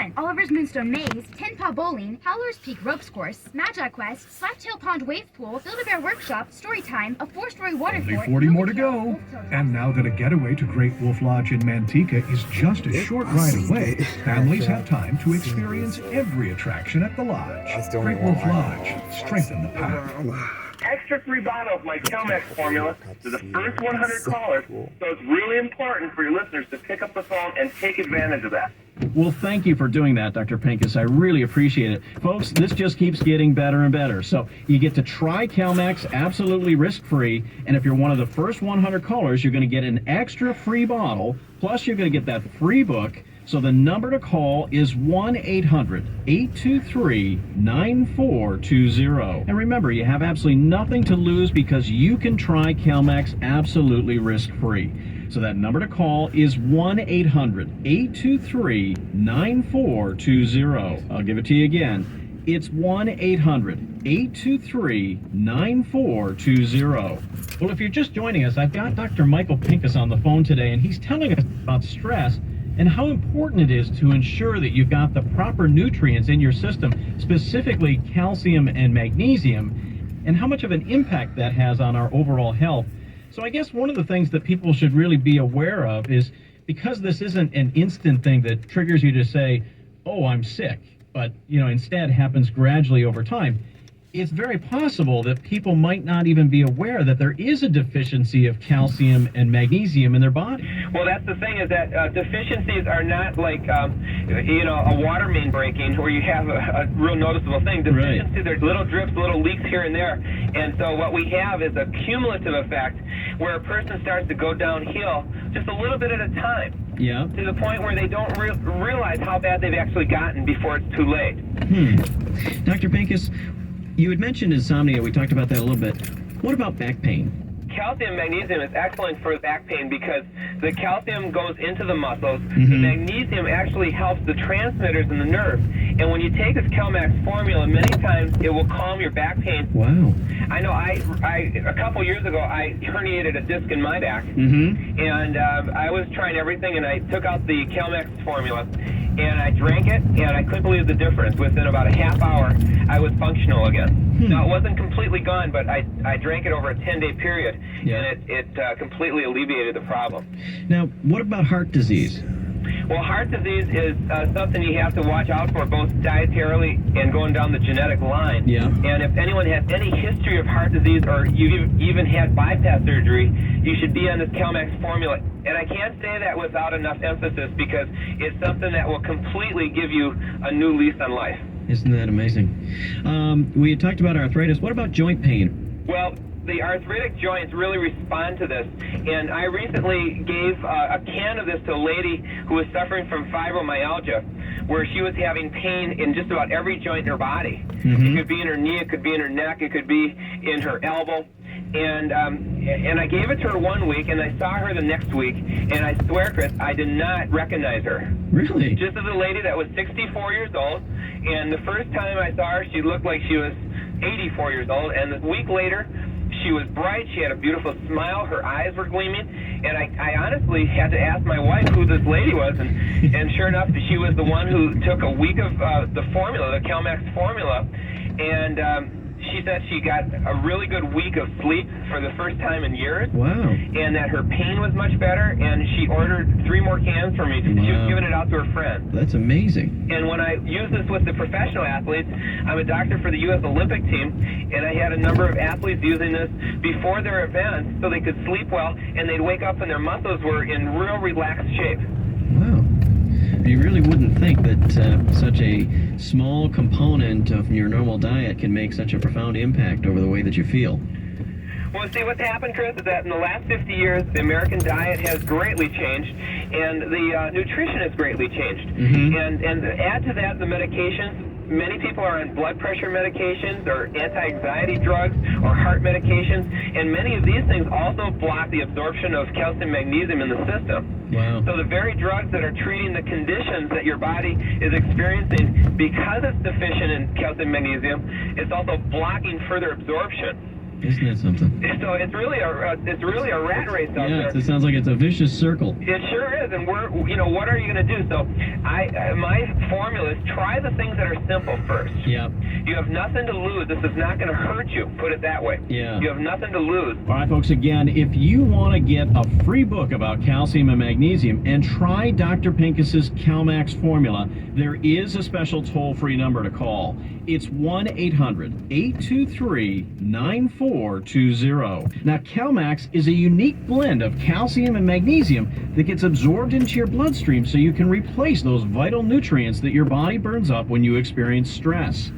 fun. Oliver's Moonstone Maze, Tin Paw Bowling, Howler's Peak Ropes Course, Magi Quest, Slaptail Pond Wave Pool, Build-A-Bear Workshop, Storytime, a 4-story water Only fort, 40 more to go. And now that a getaway to Great Wolf Lodge in Manteca is just a short ride away, families have time to experience every attraction at the lodge. Great Wolf Lodge, strengthen the pack. Extra free bottle of my Calmax formula to the first 100 callers, so it's really important for your listeners to pick up the phone and take advantage of that. Well, thank you for doing that, Dr. Pincus. I really appreciate it. Folks, this just keeps getting better and better. So you get to try Calmax absolutely risk-free, and if you're one of the first 100 callers, you're going to get an extra free bottle, plus you're going to get that free book. So the number to call is 1-800-823-9420. And remember, you have absolutely nothing to lose because you can try Calmax absolutely risk-free. So that number to call is 1-800-823-9420. I'll give it to you again. It's 1-800-823-9420. Well, if you're just joining us, I've got Dr. Michael Pincus on the phone today, and he's telling us about stress and how important it is to ensure that you've got the proper nutrients in your system, specifically calcium and magnesium, and how much of an impact that has on our overall health. So I guess one of the things that people should really be aware of is, because this isn't an instant thing that triggers you to say, oh, I'm sick, but instead happens gradually over time, it's very possible that people might not even be aware that there is a deficiency of calcium and magnesium in their body. Well, that's the thing, is that deficiencies are not like, a water main breaking where you have a real noticeable thing. Deficiencies, right. There's little drips, little leaks here and there. And so what we have is a cumulative effect where a person starts to go downhill just a little bit at a time. Yeah. To the point where they don't realize how bad they've actually gotten before it's too late. Dr. Pincus, you had mentioned insomnia. We talked about that a little bit. What about back pain? Calcium and magnesium is excellent for back pain because the calcium goes into the muscles. The magnesium actually helps the transmitters in the nerves. And when you take this Calmax formula, many times it will calm your back pain. Wow. I know a couple years ago, I herniated a disc in my back. And I was trying everything, and I took out the Calmax formula. And I drank it, and I couldn't believe the difference. Within about a half hour, I was functional again. Now, it wasn't completely gone, but I drank it over a 10-day period, and it completely alleviated the problem. Now, what about heart disease? Well, heart disease is something you have to watch out for, both dietarily and going down the genetic line. Yeah. And if anyone has any history of heart disease, or you've even had bypass surgery, you should be on this Calmax formula. And I can't say that without enough emphasis, because it's something that will completely give you a new lease on life. Isn't that amazing? We had talked about arthritis. What about joint pain? Well, the arthritic joints really respond to this. And I recently gave a can of this to a lady who was suffering from fibromyalgia, where she was having pain in just about every joint in her body. It could be in her knee, it could be in her neck, it could be in her elbow. And I gave it to her 1 week, and I saw her the next week, and I swear, Chris, I did not recognize her. Really? Just as a lady that was 64 years old, and the first time I saw her, she looked like she was 84 years old, and a week later, she was bright, she had a beautiful smile, her eyes were gleaming, and I honestly had to ask my wife who this lady was, and sure enough, she was the one who took a week of the formula, the Calmax formula, and she said she got a really good week of sleep for the first time in years. Wow. And that her pain was much better, and she ordered 3 more cans for me. Wow. She was giving it out to her friends. That's amazing. And when I use this with the professional athletes, I'm a doctor for the U.S. Olympic team, and I had a number of athletes using this before their events so they could sleep well, and they'd wake up and their muscles were in real relaxed shape. Wow. You really wouldn't think that such a small component of your normal diet can make such a profound impact over the way that you feel. Well, see, what's happened, Chris, is that in the last 50 years, the American diet has greatly changed, and the nutrition has greatly changed. And add to that the medications. Many people are on blood pressure medications or anti-anxiety drugs or heart medications, and many of these things also block the absorption of calcium and magnesium in the system. Wow. So the very drugs that are treating the conditions that your body is experiencing because it's deficient in calcium and magnesium, it's also blocking further absorption. Isn't that something? So it's really a rat race out there. Yeah, it sounds like it's a vicious circle. It sure is, and what are you going to do? So my formula try the things that are simple first. Yeah. You have nothing to lose. This is not going to hurt you. Put it that way. Yeah. You have nothing to lose. All right, folks, again, if you want to get a free book about calcium and magnesium and try Dr. Pincus's Calmax formula, there is a special toll-free number to call. It's 1-800-823-9420. Now, Calmax is a unique blend of calcium and magnesium that gets absorbed into your bloodstream so you can replace those vital nutrients that your body burns up when you experience stress.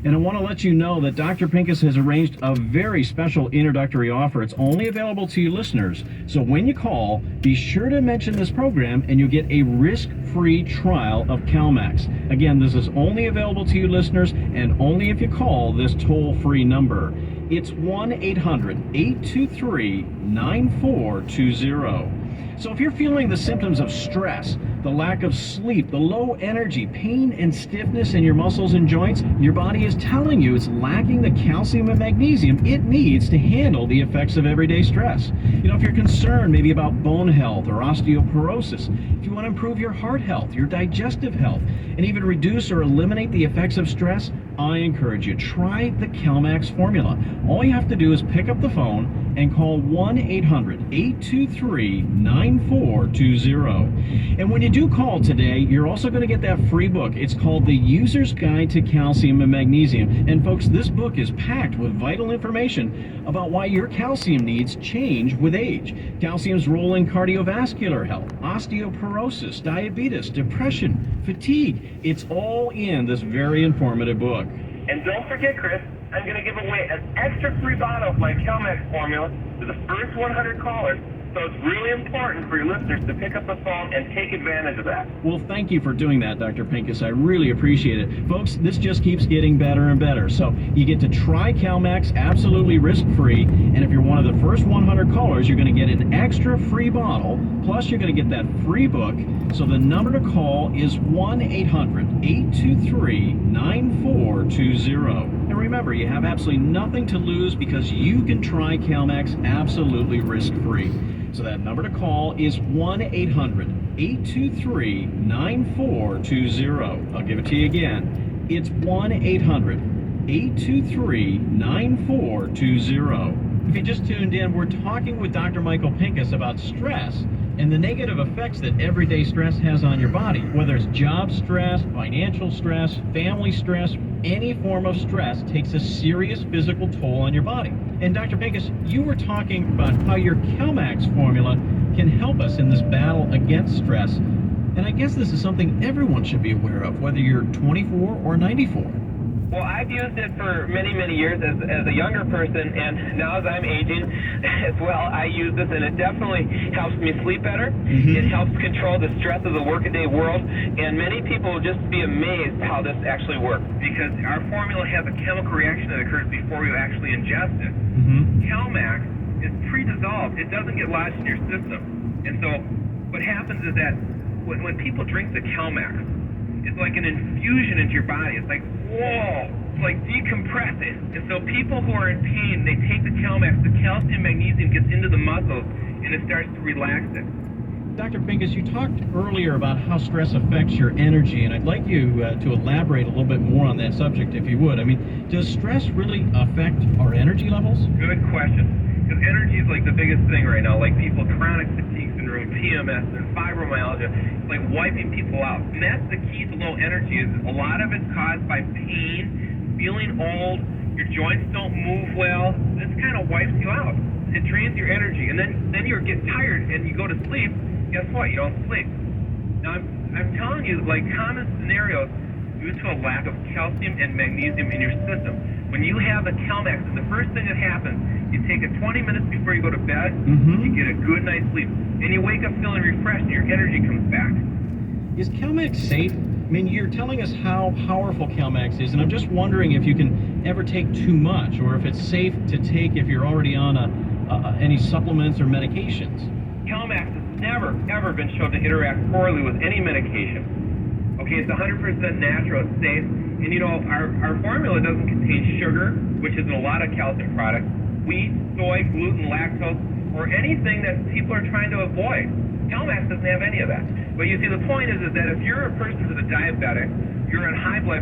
And I want to let you know that Dr. Pincus has arranged a very special introductory offer. It's only available to you listeners. So when you call, be sure to mention this program and you'll get a risk-free trial of Calmax. Again, this is only available to you listeners and only if you call this toll-free number. It's 1-800-823-9420. So if you're feeling the symptoms of stress, the lack of sleep, the low energy, pain and stiffness in your muscles and joints, your body is telling you it's lacking the calcium and magnesium it needs to handle the effects of everyday stress. You know, if you're concerned maybe about bone health or osteoporosis, if you want to improve your heart health, your digestive health, and even reduce or eliminate the effects of stress, I encourage you, try the Calmax formula. All you have to do is pick up the phone and call 1-800-823-9420. And when you do call today, you're also going to get that free book. It's called The User's Guide to Calcium and Magnesium. And folks, this book is packed with vital information about why your calcium needs change with age. Calcium's role in cardiovascular health, osteoporosis, diabetes, depression, fatigue. It's all in this very informative book. And don't forget, Chris, I'm going to give away an extra free bottle of my Calmax formula to the first 100 callers. So it's really important for your listeners to pick up the phone and take advantage of that. Well, thank you for doing that, Dr. Pincus. I really appreciate it. Folks, this just keeps getting better and better. So you get to try Calmax absolutely risk-free. And if you're one of the first 100 callers, you're going to get an extra free bottle. Plus, you're going to get that free book. So the number to call is 1-800-823-9420. And remember, you have absolutely nothing to lose because you can try Calmax absolutely risk-free. So that number to call is 1-800-823-9420. I'll give it to you again. It's 1-800-823-9420. If you just tuned in, we're talking with Dr. Michael Pincus about stress and the negative effects that everyday stress has on your body, whether it's job stress, financial stress, family stress, any form of stress takes a serious physical toll on your body. And Dr. Pincus, you were talking about how your Calmax formula can help us in this battle against stress. And I guess this is something everyone should be aware of, whether you're 24 or 94. Well, I've used it for many, many years as a younger person, and now as I'm aging as well, I use this, and it definitely helps me sleep better. It helps control the stress of the workaday world, and many people will just be amazed how this actually works. Because our formula has a chemical reaction that occurs before you actually ingest it. Calmax is pre-dissolved. It doesn't get lodged in your system. And so what happens is that when people drink the Calmax, it's like an infusion into your body. It's like, whoa, it's like decompressing. And so people who are in pain, they take the Calmax, the calcium, magnesium gets into the muscles, and it starts to relax it. Dr. Pincus, you talked earlier about how stress affects your energy, and I'd like you to elaborate a little bit more on that subject, if you would. I mean, does stress really affect our energy levels? Good question. Because energy is like the biggest thing right now, like people chronic fatigue syndrome, PMS, and fibromyalgia. It's like wiping people out. And that's the key to low energy. Is a lot of it's caused by pain, feeling old, your joints don't move well. This kind of wipes you out. It drains your energy, and then you get tired and you go to sleep. Guess what? You don't sleep. Now I'm telling you, like common scenarios due to a lack of calcium and magnesium in your system. When you have the Calmax, the first thing that happens, you take it 20 minutes before you go to bed, you get a good night's sleep, and you wake up feeling refreshed, and your energy comes back. Is Calmax safe? I mean, you're telling us how powerful Calmax is, and I'm just wondering if you can ever take too much, or if it's safe to take if you're already on any supplements or medications. Calmax has never, ever been shown to interact poorly with any medication. Okay, it's 100% natural, it's safe, and you know, our formula doesn't contain sugar, which is in a lot of calcium products, wheat, soy, gluten, lactose, or anything that people are trying to avoid. Calmax doesn't have any of that. But you see, the point is that if you're a person who's a diabetic, you're in high blood